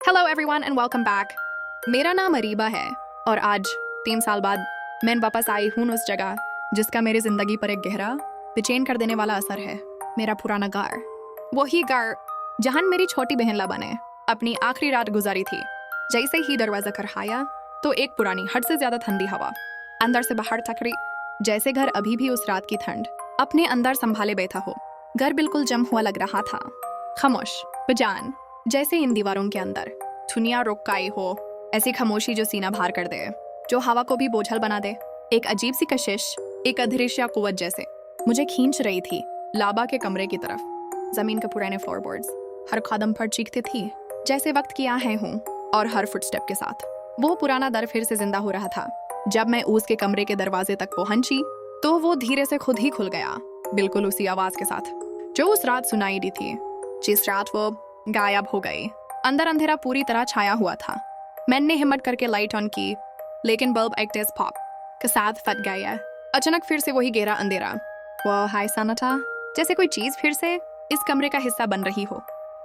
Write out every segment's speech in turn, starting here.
Hello everyone and welcome back. मेरा नाम अरीबा है और आज 3 साल बाद मैं वापस आई हूँ उस जगह जिसका मेरी जिंदगी पर एक गहरा बेचैन कर देने वाला असर है। मेरा पुराना घर, वही घर जहाँ मेरी छोटी बहन लाबा ने अपनी आखिरी रात गुजारी थी। जैसे ही दरवाजा खड़काया तो एक पुरानी हद से ज्यादा ठंडी हवा अंदर से बाहर टकरी, जैसे घर अभी भी उस रात की ठंड अपने अंदर संभाले बैठा हो। घर बिल्कुल जम हुआ लग रहा था, खामोश बेजान, जैसे इन दीवारों के अंदर दुनिया रुक गई हो। ऐसी खामोशी जो सीना भार कर दे, जो हवा को भी बोझल बना दे। एक अजीब सी कशिश, एक अदृश्य कुव्वत जैसे मुझे खींच रही थी लाबा के कमरे की तरफ। जमीन के पुराने फ्लोरबोर्ड्स हर कदम पर चीखते थी जैसे वक्त की आहें हूँ, और हर फुटस्टेप के साथ वो पुराना दर फिर से जिंदा हो रहा था। जब मैं उसके कमरे के दरवाजे तक पहुंची तो वो धीरे से खुद ही खुल गया, बिल्कुल उसी आवाज के साथ जो उस रात सुनाई दी थी, जिस रात वो गायब हो गई। अंदर अंधेरा पूरी तरह छाया हुआ था। मैंने हिम्मत करके लाइट ऑन की, लेकिन बल्ब एक तेज पॉप के साथ फट गया। अचानक फिर से वही गहरा अंधेरा, वो हाई सन्नाटा, जैसे कोई चीज फिर से इस कमरे का हिस्सा बन रही हो।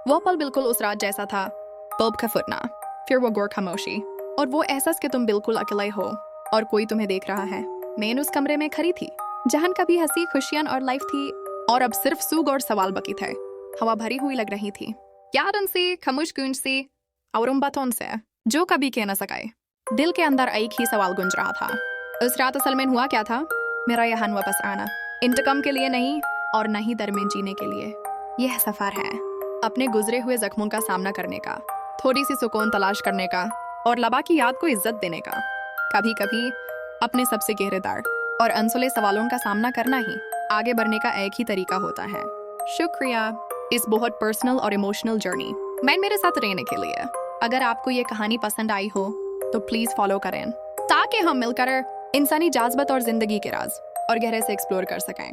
वो पल बिल्कुल उस रात जैसा था, बल्ब का फुटना, फिर वो गौर खामोशी, और वो एहसास कि तुम बिल्कुल अकेले हो और कोई तुम्हें देख रहा है। मैं उस कमरे में खड़ी थी जहां कभी हंसी खुशियां और लाइफ थी, और अब सिर्फ सूग और सवाल बाकी थे। हवा भरी हुई लग रही थी, यादन सी, खामोश गूंज सी, और उन बातों से जो कभी कह न सके। दिल के अंदर एक ही सवाल गूंज रहा था, उस रात असल में हुआ क्या था? मेरा यहाँ वापस आना, इंतकाम के लिए नहीं और न ही दर में जीने के लिए। यह सफर है अपने गुजरे हुए जख्मों का सामना करने का, थोड़ी सी सुकून तलाश करने का, और लबा की याद को इज्जत देने का। कभी कभी अपने सबसे गहरे दर्द और अनसुले सवालों का सामना करना ही आगे बढ़ने का एक ही तरीका होता है। शुक्रिया इस बहुत पर्सनल और इमोशनल जर्नी में मेरे साथ रहने के लिए। अगर आपको ये कहानी पसंद आई हो तो प्लीज फॉलो करें, ताकि हम मिलकर इंसानी जाज़्बत और जिंदगी के राज और गहरे से एक्सप्लोर कर सकें।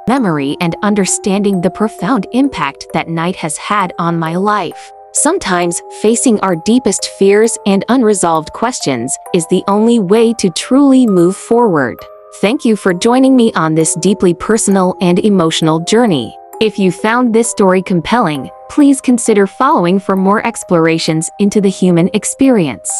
Memory and understanding the profound impact that night has had on my life. Sometimes, facing our deepest fears and unresolved questions is the only way to truly move forward. Thank you for joining me on this deeply personal and emotional journey. If you found this story compelling, please consider following for more explorations into the human experience.